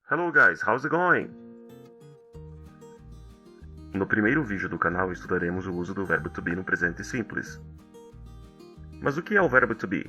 Hello guys, how's it going? No primeiro vídeo do canal estudaremos o uso do verbo to be no presente simples. Mas o que é o verbo to be?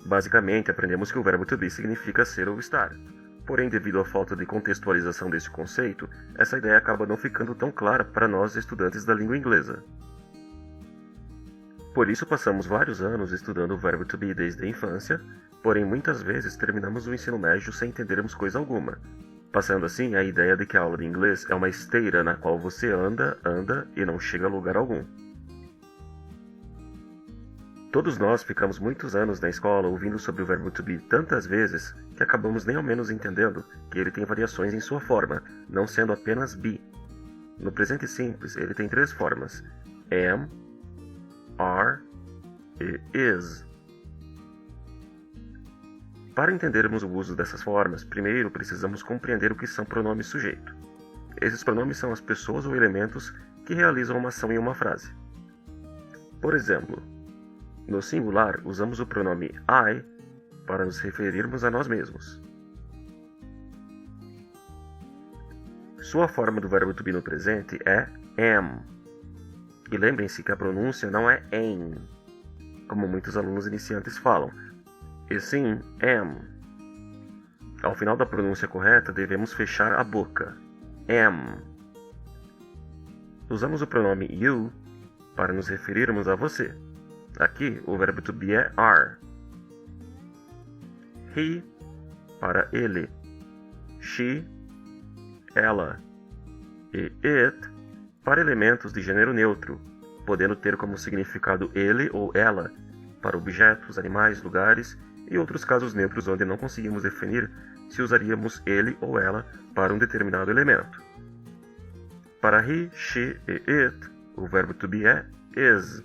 Basicamente, aprendemos que o verbo to be significa ser ou estar. Porém, devido à falta de contextualização desse conceito, essa ideia acaba não ficando tão clara para nós estudantes da língua inglesa. Por isso passamos vários anos estudando o verbo to be desde a infância, porém muitas vezes terminamos o ensino médio sem entendermos coisa alguma, passando assim a ideia de que a aula de inglês é uma esteira na qual você anda e não chega a lugar algum. Todos nós ficamos muitos anos na escola ouvindo sobre o verbo to be tantas vezes que acabamos nem ao menos entendendo que ele tem variações em sua forma, não sendo apenas be. No presente simples, ele tem 3 formas: am, are e is. Para entendermos o uso dessas formas, primeiro precisamos compreender o que são pronomes sujeito. Esses pronomes são as pessoas ou elementos que realizam uma ação em uma frase. Por exemplo, no singular usamos o pronome I para nos referirmos a nós mesmos. Sua forma do verbo to be no presente é am. E lembrem-se que a pronúncia não é am, como muitos alunos iniciantes falam, e sim am. Ao final da pronúncia correta, devemos fechar a boca. Am. Usamos o pronome you para nos referirmos a você. Aqui, o verbo to be é are. He, para ele. She, ela. E it, para elementos de gênero neutro, podendo ter como significado ele ou ela, para objetos, animais, lugares e outros casos neutros onde não conseguimos definir se usaríamos ele ou ela para um determinado elemento. Para he, she e it, o verbo to be é is.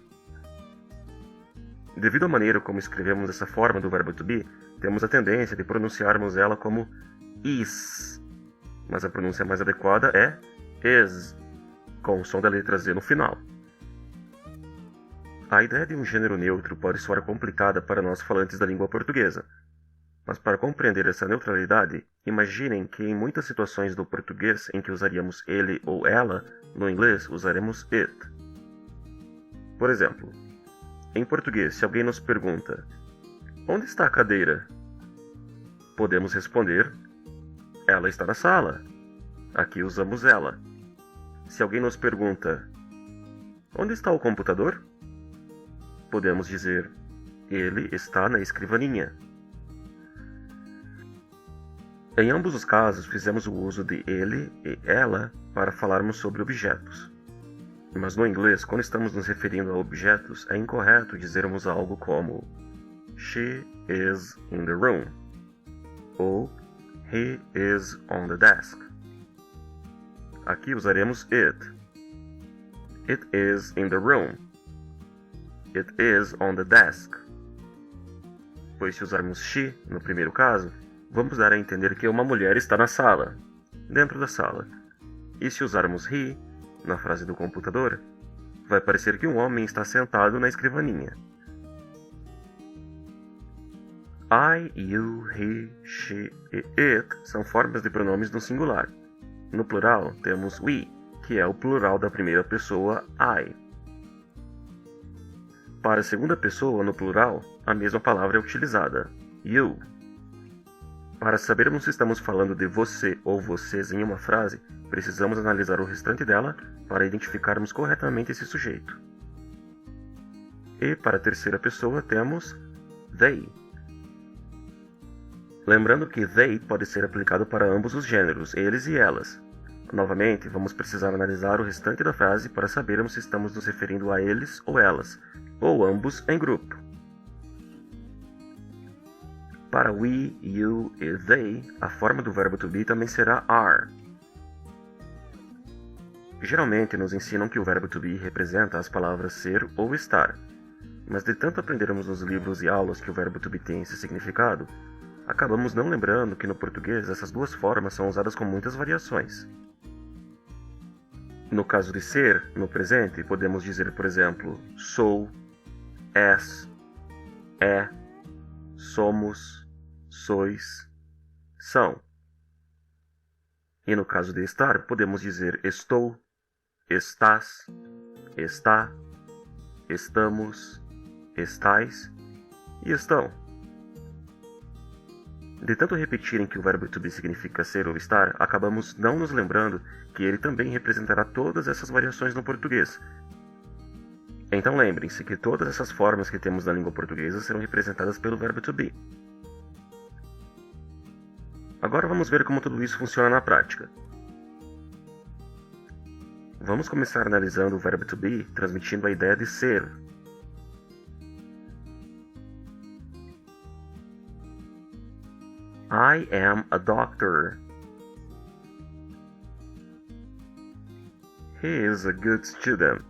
Devido à maneira como escrevemos essa forma do verbo to be, temos a tendência de pronunciarmos ela como is, mas a pronúncia mais adequada é is, com o som da letra Z no final. A ideia de um gênero neutro pode soar complicada para nós falantes da língua portuguesa, mas para compreender essa neutralidade, imaginem que em muitas situações do português em que usaríamos ele ou ela, no inglês usaremos it. Por exemplo, em português, se alguém nos pergunta: onde está a cadeira? Podemos responder: ela está na sala. Aqui usamos ela. Se alguém nos pergunta: onde está o computador? Podemos dizer: ele está na escrivaninha. Em ambos os casos, fizemos o uso de ele e ela para falarmos sobre objetos. Mas no inglês, quando estamos nos referindo a objetos, é incorreto dizermos algo como she is in the room ou he is on the desk. Aqui usaremos it. It is in the room. It is on the desk. Pois se usarmos she no primeiro caso, vamos dar a entender que uma mulher está na sala, dentro da sala. E se usarmos he na frase do computador, vai parecer que um homem está sentado na escrivaninha. I, you, he, she e it são formas de pronomes no singular. No plural, temos we, que é o plural da primeira pessoa I. Para a segunda pessoa, no plural, a mesma palavra é utilizada, you. Para sabermos se estamos falando de você ou vocês em uma frase, precisamos analisar o restante dela para identificarmos corretamente esse sujeito. E para a terceira pessoa temos they. Lembrando que they pode ser aplicado para ambos os gêneros, eles e elas. Novamente, vamos precisar analisar o restante da frase para sabermos se estamos nos referindo a eles ou elas, ou ambos em grupo. Para we, you e they, a forma do verbo to be também será are. Geralmente nos ensinam que o verbo to be representa as palavras ser ou estar, mas de tanto aprendermos nos livros e aulas que o verbo to be tem esse significado, acabamos não lembrando que no português essas duas formas são usadas com muitas variações. No caso de ser, no presente, podemos dizer, por exemplo, sou, és, é, somos, sois, são. E no caso de estar, podemos dizer estou, estás, está, estamos, estais e estão. De tanto repetirem que o verbo to be significa ser ou estar, acabamos não nos lembrando que ele também representará todas essas variações no português. Então lembrem-se que todas essas formas que temos na língua portuguesa serão representadas pelo verbo to be. Agora vamos ver como tudo isso funciona na prática. Vamos começar analisando o verbo to be, transmitindo a ideia de ser. I am a doctor. He is a good student.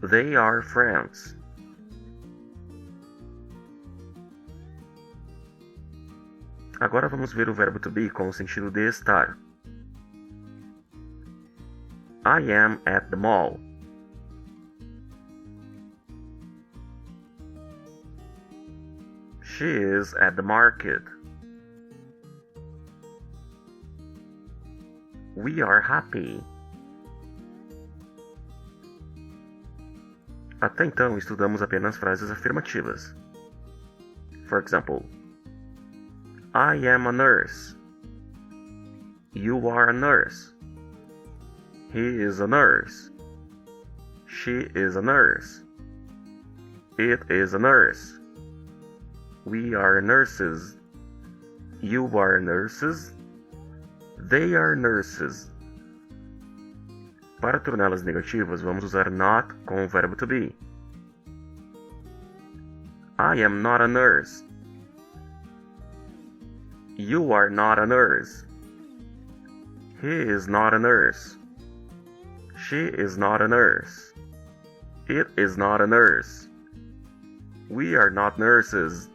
They are friends. Agora vamos ver o verbo to be com o sentido de estar. I am at the mall. She is at the market. We are happy. Até então, estudamos apenas frases afirmativas. For example, I am a nurse. You are a nurse. He is a nurse. She is a nurse. It is a nurse. We are nurses. You are nurses. They are nurses. Para torná-las negativas, vamos usar not com o verbo to be. I am not a nurse. You are not a nurse. He is not a nurse. She is not a nurse. It is not a nurse. We are not nurses.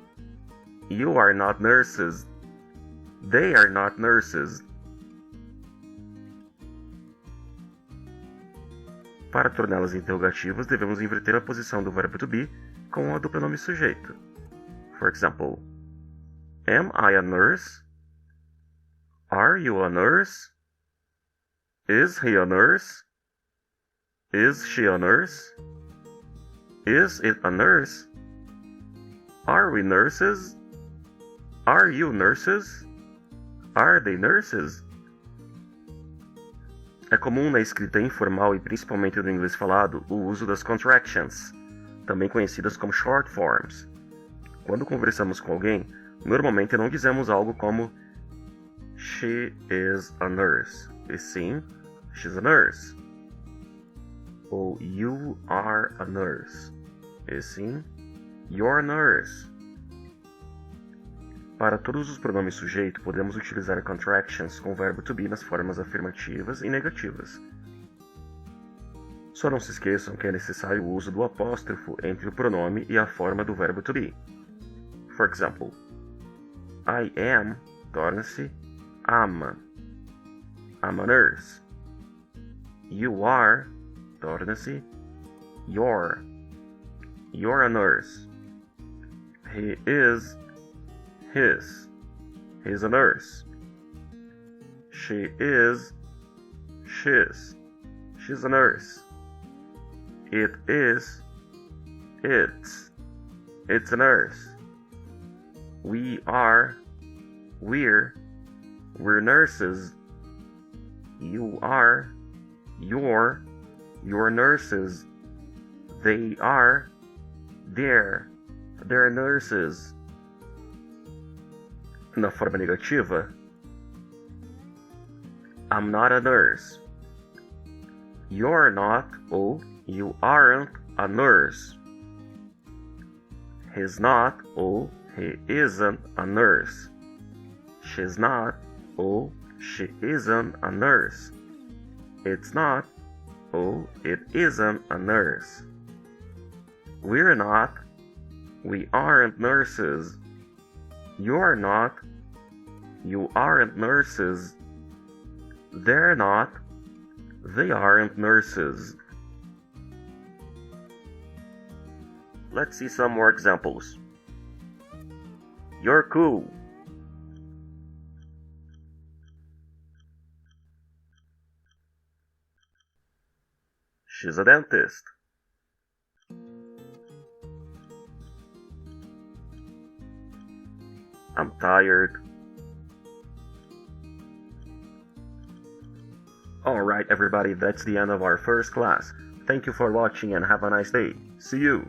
You are not nurses. They are not nurses. Para torná-las interrogativas, devemos inverter a posição do verbo to be com a do pronome sujeito. For example, am I a nurse? Are you a nurse? Is he a nurse? Is she a nurse? Is it a nurse? Are we nurses? Are you nurses? Are they nurses? É comum na escrita informal e principalmente no inglês falado o uso das contractions, também conhecidas como short forms. Quando conversamos com alguém, normalmente não dizemos algo como She is a nurse, e sim She's a nurse. Ou You are a nurse, e sim You're a nurse. Para todos os pronomes sujeito, podemos utilizar contractions com o verbo to be nas formas afirmativas e negativas. Só não se esqueçam que é necessário o uso do apóstrofo entre o pronome e a forma do verbo to be. For example, I am torna-se am. I'm a nurse. You are torna-se you're. You're a nurse. He is his. He's a nurse. She is she's. She's a nurse. It is it's a nurse. We are we're nurses. You are you're nurses. They are they're nurses. Na forma negativa, I'm not a nurse. You're not ou you aren't a nurse. He's not ou he isn't a nurse. She's not ou she isn't a nurse. It's not ou it isn't a nurse. We're not, we aren't nurses. You're not, you aren't nurses. They're not, they aren't nurses. Let's see some more examples. You're cool. She's a dentist. I'm tired. Alright everybody, that's the end of our first class. Thank you for watching and have a nice day. See you!